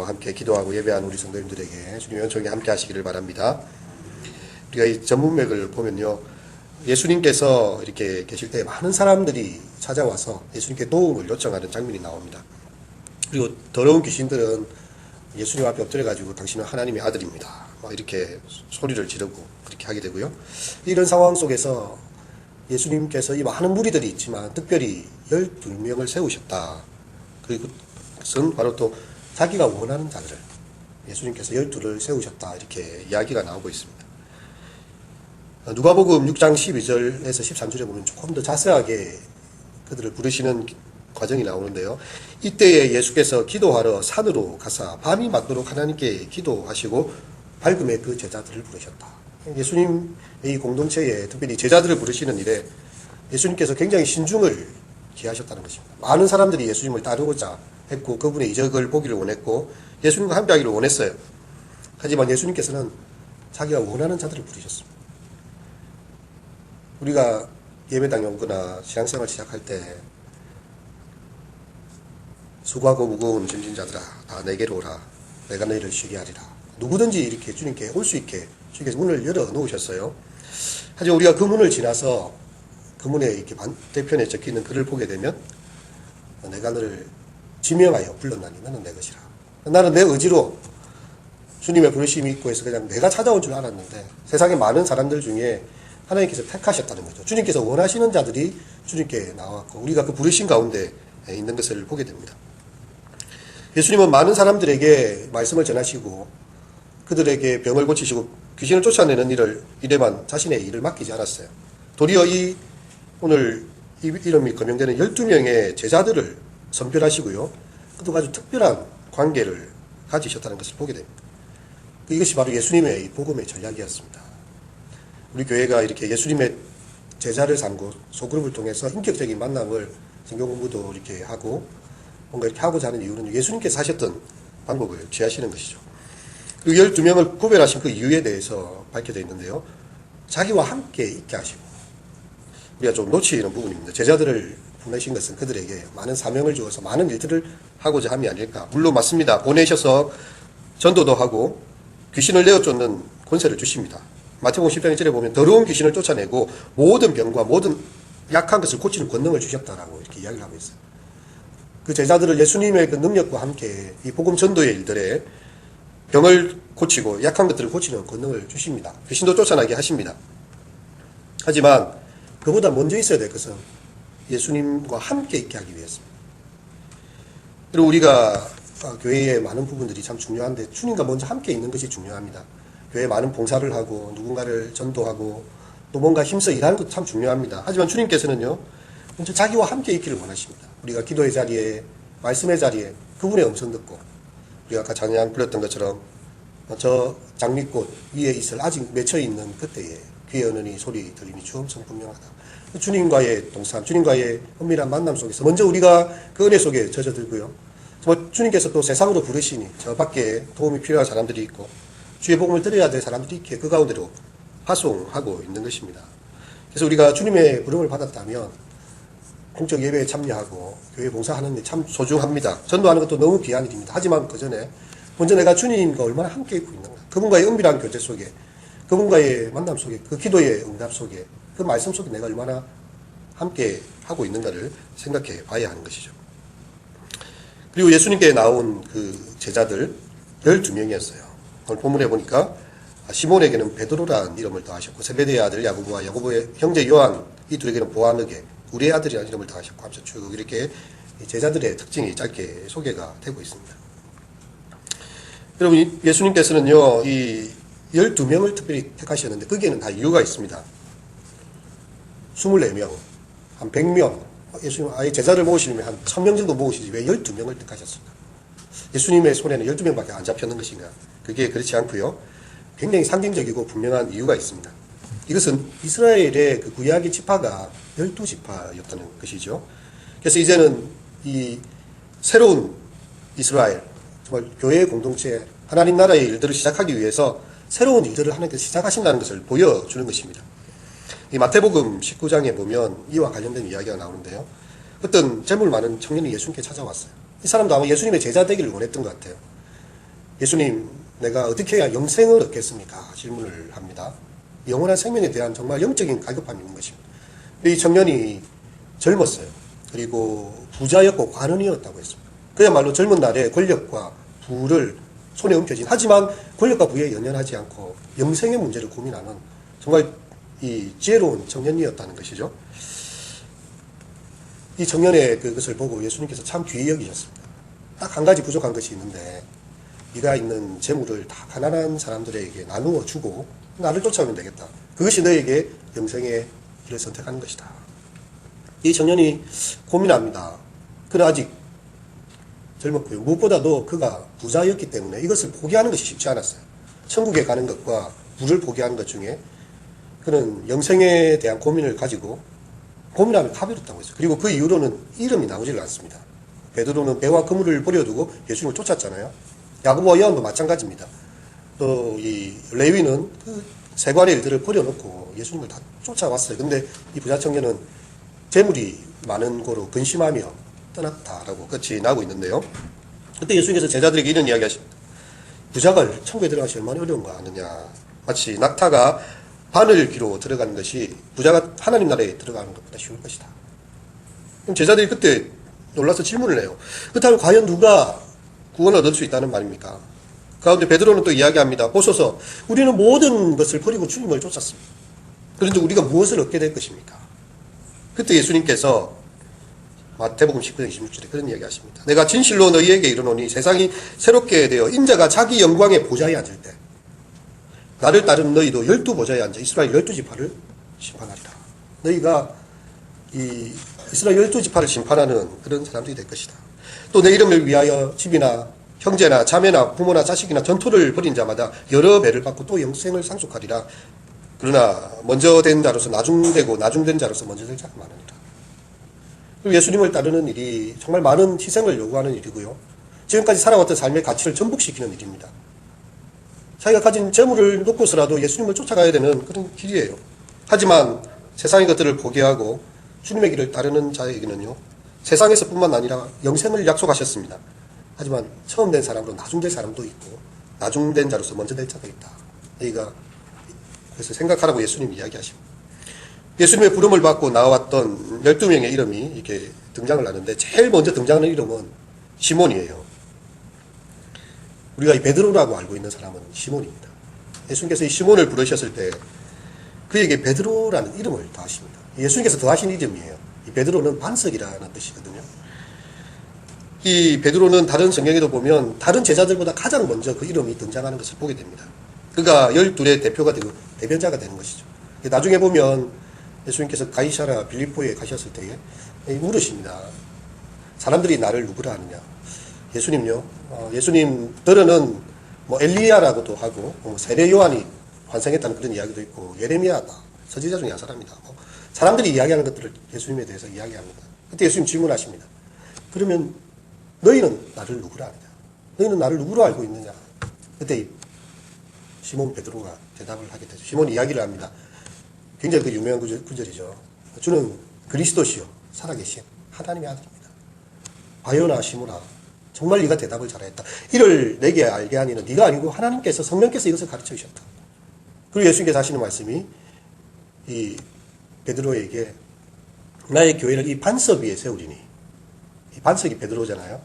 함께 기도하고 예배한 우리 성도님들에게 주님의 은총이 함께 하시기를 바랍니다. 우리가 이 전문맥을 보면요, 예수님께서 이렇게 계실 때 많은 사람들이 찾아와서 예수님께 도움을 요청하는 장면이 나옵니다. 그리고 더러운 귀신들은 예수님 앞에 엎드려가지고 당신은 하나님의 아들입니다, 이렇게 소리를 지르고 그렇게 하게 되고요. 이런 상황 속에서 예수님께서 이 많은 무리들이 있지만 특별히 12명을 세우셨다. 그것은 바로 또 자기가 원하는 자들을 예수님께서 12를 세우셨다, 이렇게 이야기가 나오고 있습니다. 누가복음 6장 12절에서 13절에 보면 조금 더 자세하게 그들을 부르시는 과정이 나오는데요. 이때에 예수께서 기도하러 산으로 가사 밤이 맞도록 하나님께 기도하시고 밝음에 그 제자들을 부르셨다. 예수님의 이 공동체에 특별히 제자들을 부르시는 일에 예수님께서 굉장히 신중을 기하셨다는 것입니다. 많은 사람들이 예수님을 따르고자 했고 그분의 이적을 보기를 원했고 예수님과 함께하기를 원했어요. 하지만 예수님께서는 자기가 원하는 자들을 부르셨습니다. 우리가 예배당 오거나 신앙생활 시작할 때 수고하고 무거운 짐진 자들아 다 내게로 오라, 내가 너희를 쉬게 하리라. 누구든지 이렇게 주님께 올 수 있게 주님께서 문을 열어 놓으셨어요. 하지만 우리가 그 문을 지나서 그 문에 이렇게 반대편에 적혀있는 글을 보게 되면 내가 너를 지명하여 불렀나니 너는 내 것이라. 나는 내 의지로 주님의 부르심이 있고 해서 그냥 내가 찾아온 줄 알았는데 세상에 많은 사람들 중에 하나님께서 택하셨다는 거죠. 주님께서 원하시는 자들이 주님께 나왔고 우리가 그 부르심 가운데 있는 것을 보게 됩니다. 예수님은 많은 사람들에게 말씀을 전하시고 그들에게 병을 고치시고 귀신을 쫓아내는 일에만 자신의 일을 맡기지 않았어요. 도리어 오늘 이름이 거명되는 12명의 제자들을 선별하시고요, 그도 아주 특별한 관계를 가지셨다는 것을 보게 됩니다. 이것이 바로 예수님의 복음의 전략이었습니다. 우리 교회가 이렇게 예수님의 제자를 삼고 소그룹을 통해서 인격적인 만남을 성경 공부도 이렇게 하고 뭔가 이렇게 하고자 하는 이유는 예수님께서 하셨던 방법을 취하시는 것이죠. 그 12명을 구별하신 그 이유에 대해서 밝혀져 있는데요. 자기와 함께 있게 하시고, 우리가 좀 놓치는 부분입니다. 제자들을 보내신 것은 그들에게 많은 사명을 주어서 많은 일들을 하고자 함이 아닐까. 물론 맞습니다. 보내셔서 전도도 하고 귀신을 내어쫓는 권세를 주십니다. 마태복음 10장 1절에 보면 더러운 귀신을 쫓아내고 모든 병과 모든 약한 것을 고치는 권능을 주셨다라고 이렇게 이야기를 하고 있어요. 그 제자들을 예수님의 그 능력과 함께 이 복음 전도의 일들에 병을 고치고 약한 것들을 고치는 권능을 주십니다. 귀신도 쫓아나게 하십니다. 하지만 그보다 먼저 있어야 될 것은 예수님과 함께 있게 하기 위해서입니다. 그리고 우리가 교회의 많은 부분들이 참 중요한데 주님과 먼저 함께 있는 것이 중요합니다. 교회에 많은 봉사를 하고 누군가를 전도하고 또 뭔가 힘써 일하는 것도 참 중요합니다. 하지만 주님께서는요, 먼저 자기와 함께 있기를 원하십니다. 우리가 기도의 자리에, 말씀의 자리에 그분의 음성 듣고, 우리가 아까 찬양 불렀던 것처럼 저 장미꽃 위에 있을 아직 맺혀있는 그때에 귀에 어느니 소리 들리니 주 음성 분명하다. 주님과의 동산, 주님과의 은밀한 만남 속에서 먼저 우리가 그 은혜 속에 젖어들고요, 주님께서 또 세상으로 부르시니 저 밖에 도움이 필요한 사람들이 있고 주의 복음을 들어야 될 사람들이 있기에 그 가운데로 파송하고 있는 것입니다. 그래서 우리가 주님의 부름을 받았다면 공적 예배에 참여하고 교회 봉사하는 데 참 소중합니다. 전도하는 것도 너무 귀한 일입니다. 하지만 그 전에 먼저 내가 주님과 얼마나 함께 있고 있는가, 그분과의 은밀한 교제 속에, 그분과의 만남 속에, 그 기도의 응답 속에, 그 말씀 속에 내가 얼마나 함께 하고 있는가를 생각해 봐야 하는 것이죠. 그리고 예수님께 나온 그 제자들 12명이었어요. 오늘 본문에 보니까 시몬에게는 베드로라는 이름을 더하셨고 세베대의 아들 야고보와 야고보의 형제 요한, 이 둘에게는 보아너게 우리의 아들이라는 이름을 더하셨고 하면서 쭉 이렇게 제자들의 특징이 짧게 소개가 되고 있습니다. 여러분, 예수님께서는요, 이 12명을 특별히 택하셨는데 거기에는 다 이유가 있습니다. 24명, 한 100명, 예수님 아예 제자를 모으시려면 한 1000명 정도 모으시지 왜 12명을 택하셨을까? 예수님의 손에는 12명밖에 안 잡혔는 것인가? 그게 그렇지 않고요, 굉장히 상징적이고 분명한 이유가 있습니다. 이것은 이스라엘의 그 구약의 지파가 12지파였다는 것이죠. 그래서 이제는 이 새로운 이스라엘, 정말 교회의 공동체, 하나님 나라의 일들을 시작하기 위해서 새로운 일들을 하나님께서 시작하신다는 것을 보여주는 것입니다. 이 마태복음 19장에 보면 이와 관련된 이야기가 나오는데요. 어떤 재물 많은 청년이 예수님께 찾아왔어요. 이 사람도 아마 예수님의 제자 되기를 원했던 것 같아요. 예수님, 내가 어떻게 해야 영생을 얻겠습니까? 질문을 합니다. 영원한 생명에 대한 정말 영적인 갈급함이 있는 것입니다. 이 청년이 젊었어요. 그리고 부자였고 관원이었다고 했습니다. 그야말로 젊은 날에 권력과 부를 손에 옮겨진, 하지만 권력과 부에 연연하지 않고 영생의 문제를 고민하는 정말 이 지혜로운 청년이었다는 것이죠. 이 청년의 그것을 보고 예수님께서 참 귀히 여기셨습니다. 딱 한 가지 부족한 것이 있는데, 네가 있는 재물을 다 가난한 사람들에게 나누어 주고 나를 쫓아오면 되겠다. 그것이 너에게 영생의 길을 선택하는 것이다. 이 청년이 고민합니다. 그는 아직 젊었고요. 무엇보다도 그가 부자였기 때문에 이것을 포기하는 것이 쉽지 않았어요. 천국에 가는 것과 부를 포기하는 것 중에 그는 영생에 대한 고민을 가지고 고민하며 가버렸다고 했어요. 그리고 그 이후로는 이름이 나오질 않습니다. 베드로는 배와 그물을 버려두고 예수님을 쫓았잖아요. 야고보와 요한도 마찬가지입니다. 또 이 레위는 그 세관의 일들을 버려놓고 예수님을 다 쫓아왔어요. 근데 이 부자 청년은 재물이 많은 고로 근심하며 떠났다라고 끝이 나고 있는데요. 그때 예수님께서 제자들에게 이런 이야기 하십니다. 부자가 천국에 들어가시 얼마나 어려운 거 아느냐. 마치 낙타가 바늘귀로 들어가는 것이 부자가 하나님 나라에 들어가는 것보다 쉬울 것이다. 그럼 제자들이 그때 놀라서 질문을 해요. 그렇다면 과연 누가 구원을 얻을 수 있다는 말입니까? 가운데 베드로는 또 이야기합니다. 보소서, 우리는 모든 것을 버리고 주님을 쫓았습니다. 그런데 우리가 무엇을 얻게 될 것입니까? 그때 예수님께서 마태복음 19장 26절에 그런 이야기 하십니다. 내가 진실로 너희에게 이르노니 세상이 새롭게 되어 인자가 자기 영광의 보좌에 앉을 때 나를 따르는 너희도 12보좌에 앉아 이스라엘 12지파를 심판하리라. 너희가 이 이스라엘 12지파를 심판하는 그런 사람들이 될 것이다. 또 내 이름을 위하여 집이나 형제나 자매나 부모나 자식이나 전토를 벌인 자마다 여러 배를 받고 또 영생을 상속하리라. 그러나 먼저 된 자로서 나중되고 나중된 자로서 먼저 될 자가 많으니라. 예수님을 따르는 일이 정말 많은 희생을 요구하는 일이고요. 지금까지 살아왔던 삶의 가치를 전복시키는 일입니다. 자기가 가진 재물을 놓고서라도 예수님을 쫓아가야 되는 그런 길이에요. 하지만 세상의 것들을 포기하고 주님의 길을 따르는 자에게는요, 세상에서뿐만 아니라 영생을 약속하셨습니다. 하지만 처음 된 사람으로 나중될 사람도 있고 나중된 자로서 먼저 될 자가 있다. 너희가 그래서 생각하라고 예수님이 이야기하십니다. 예수님의 부름을 받고 나왔던 12명의 이름이 이렇게 등장을 하는데 제일 먼저 등장하는 이름은 시몬이에요. 우리가 이 베드로라고 알고 있는 사람은 시몬입니다. 예수님께서 이 시몬을 부르셨을 때 그에게 베드로라는 이름을 더하십니다. 예수님께서 더하신 이름이에요. 이 베드로는 반석이라는 뜻이거든요. 이 베드로는 다른 성경에도 보면 다른 제자들보다 가장 먼저 그 이름이 등장하는 것을 보게 됩니다. 그가 12의 대표가 되고 대변자가 되는 것이죠. 나중에 보면 예수님께서 가이사라 빌립보에 가셨을 때에 물으십니다. 사람들이 나를 누구라 하느냐. 예수님요. 예수님들은 뭐 엘리야라고도 하고 세례 요한이 환생했다는 그런 이야기도 있고 예레미야다. 선지자 중에 한 사람이다. 사람들이 이야기하는 것들을 예수님에 대해서 이야기합니다. 그때 예수님 질문하십니다. 그러면 너희는 나를 누구라 하느냐. 너희는 나를 누구로 알고 있느냐. 그때 시몬 베드로가 대답을 하게 되죠. 시몬이 이야기를 합니다. 굉장히 그 유명한 구절이죠. 주는 그리스도시요 살아계신 하나님의 아들입니다. 바요나 시몬아, 정말 네가 대답을 잘했다. 이를 내게 알게 하니는 네가 아니고 하나님께서 성령께서 이것을 가르쳐 주셨다. 그리고 예수님께서 하시는 말씀이 이 베드로에게 나의 교회를 이 반석 위에 세우리니, 이 반석이 베드로잖아요.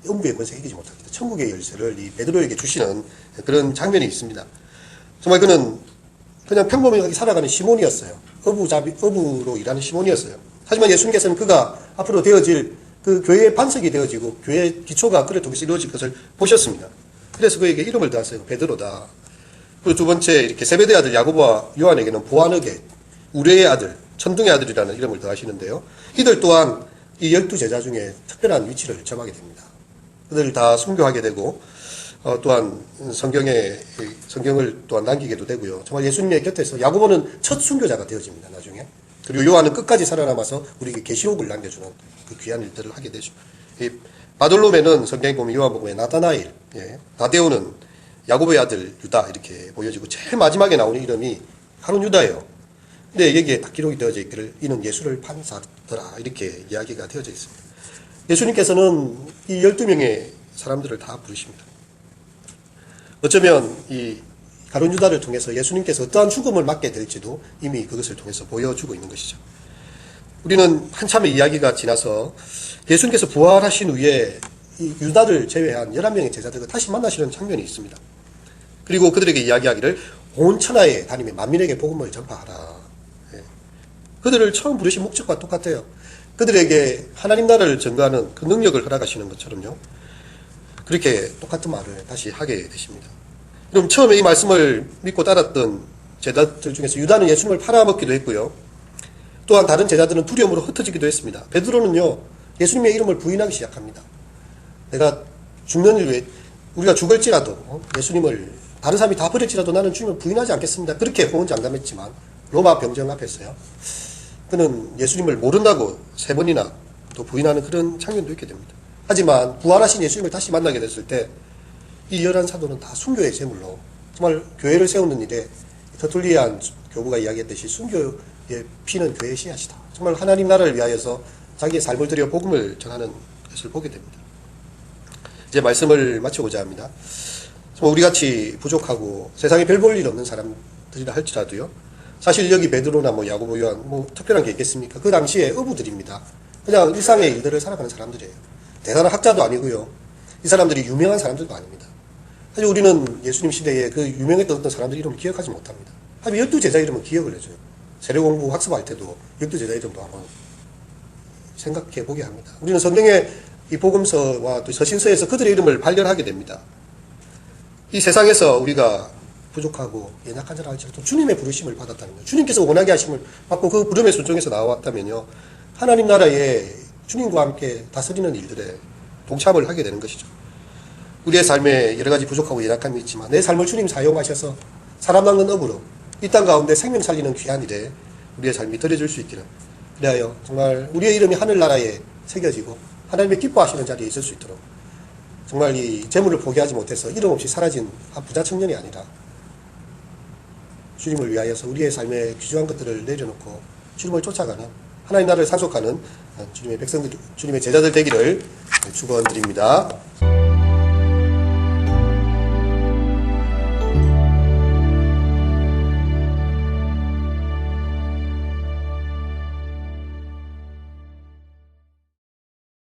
음부의 권세가 이기지 못하겠다. 천국의 열쇠를 이 베드로에게 주시는 그런 장면이 있습니다. 정말 그는 그냥 평범하게 살아가는 시몬이었어요. 어부로 일하는 시몬이었어요. 하지만 예수님께서는 그가 앞으로 되어질 그 교회의 반석이 되어지고 교회의 기초가 그를 통해서 이루어질 것을 보셨습니다. 그래서 그에게 이름을 더하세요. 베드로다. 그리고 두 번째 이렇게 세베대 아들 야고보와 요한에게는 보아너게, 우레의 아들, 천둥의 아들이라는 이름을 더하시는데요. 이들 또한 이 12제자 중에 특별한 위치를 점하게 됩니다. 그들을 다 순교하게 되고 또한 성경을 또한 남기게도 되고요. 정말 예수님의 곁에서 야고보는 첫 순교자가 되어집니다. 나중에. 그리고 요한은 끝까지 살아남아서 우리에게 계시록을 남겨주는 그 귀한 일들을 하게 되죠. 이 바돌로메는 성경에 보면 요한복음에 나다나엘, 나데오는 야고보의 아들 유다 이렇게 보여지고 제일 마지막에 나오는 이름이 가룟 유다예요. 근데 여기에 딱 기록이 되어져 있기를 이는 예수를 판사더라 이렇게 이야기가 되어져 있습니다. 예수님께서는 이 12명의 사람들을 다 부르십니다. 어쩌면 이 가룟 유다를 통해서 예수님께서 어떠한 죽음을 맞게 될지도 이미 그것을 통해서 보여주고 있는 것이죠. 우리는 한참의 이야기가 지나서 예수님께서 부활하신 후에 이 유다를 제외한 11명의 제자들과 다시 만나시는 장면이 있습니다. 그리고 그들에게 이야기하기를 온 천하에 다니며 만민에게 복음을 전파하라. 예. 그들을 처음 부르신 목적과 똑같아요. 그들에게 하나님 나라를 전가하는 그 능력을 허락하시는 것처럼요. 그렇게 똑같은 말을 다시 하게 되십니다. 그럼 처음에 이 말씀을 믿고 따랐던 제자들 중에서 유다는 예수님을 팔아먹기도 했고요. 또한 다른 제자들은 두려움으로 흩어지기도 했습니다. 베드로는요, 예수님의 이름을 부인하기 시작합니다. 내가 죽는 일 외에 우리가 죽을지라도 예수님을 다른 사람이 다 버릴지라도 나는 주님을 부인하지 않겠습니다. 그렇게 호언장담했지만 로마 병정 앞에서요. 그는 예수님을 모른다고 3번이나 또 부인하는 그런 장면도 있게 됩니다. 하지만 부활하신 예수님을 다시 만나게 됐을 때 이 11사도는 다 순교의 제물로 정말 교회를 세우는 일에 터툴리안 교부가 이야기했듯이 순교의 피는 교회의 씨앗이다. 정말 하나님 나라를 위하여서 자기의 삶을 들여 복음을 전하는 것을 보게 됩니다. 이제 말씀을 마치고자 합니다. 우리같이 부족하고 세상에 별 볼 일 없는 사람들이라 할지라도요. 사실 여기 베드로나 야고보, 요한 특별한 게 있겠습니까? 그 당시에 어부들입니다. 그냥 일상의 일들을 살아가는 사람들이에요. 대단한 학자도 아니고요. 이 사람들이 유명한 사람들도 아닙니다. 사실 우리는 예수님 시대에 그 유명했던 어떤 사람들 이름을 기억하지 못합니다. 하지만 12제자 이름은 기억을 해줘요. 세례공부 학습할 때도 12제자 이름도 한번 생각해 보게 합니다. 우리는 성경의 이 복음서와 또 서신서에서 그들의 이름을 발견하게 됩니다. 이 세상에서 우리가 부족하고 연약한 자라 할지라도 주님의 부르심을 받았다면요. 주님께서 원하게 하심을 받고 그 부름의 순종에서 나왔다면요. 하나님 나라에 주님과 함께 다스리는 일들에 동참을 하게 되는 것이죠. 우리의 삶에 여러 가지 부족하고 연약함이 있지만 내 삶을 주님 사용하셔서 사람 낚는 업으로 이 땅 가운데 생명 살리는 귀한 일에 우리의 삶이 드려질 수 있기를, 그래야 정말 우리의 이름이 하늘나라에 새겨지고 하나님의 기뻐하시는 자리에 있을 수 있도록 정말 이 재물을 포기하지 못해서 이름 없이 사라진 한 부자 청년이 아니라 주님을 위하여서 우리의 삶에 귀중한 것들을 내려놓고 주님을 쫓아가는 하나님 나라를 상속하는 주님의 백성들, 주님의 제자들 되기를 축원드립니다.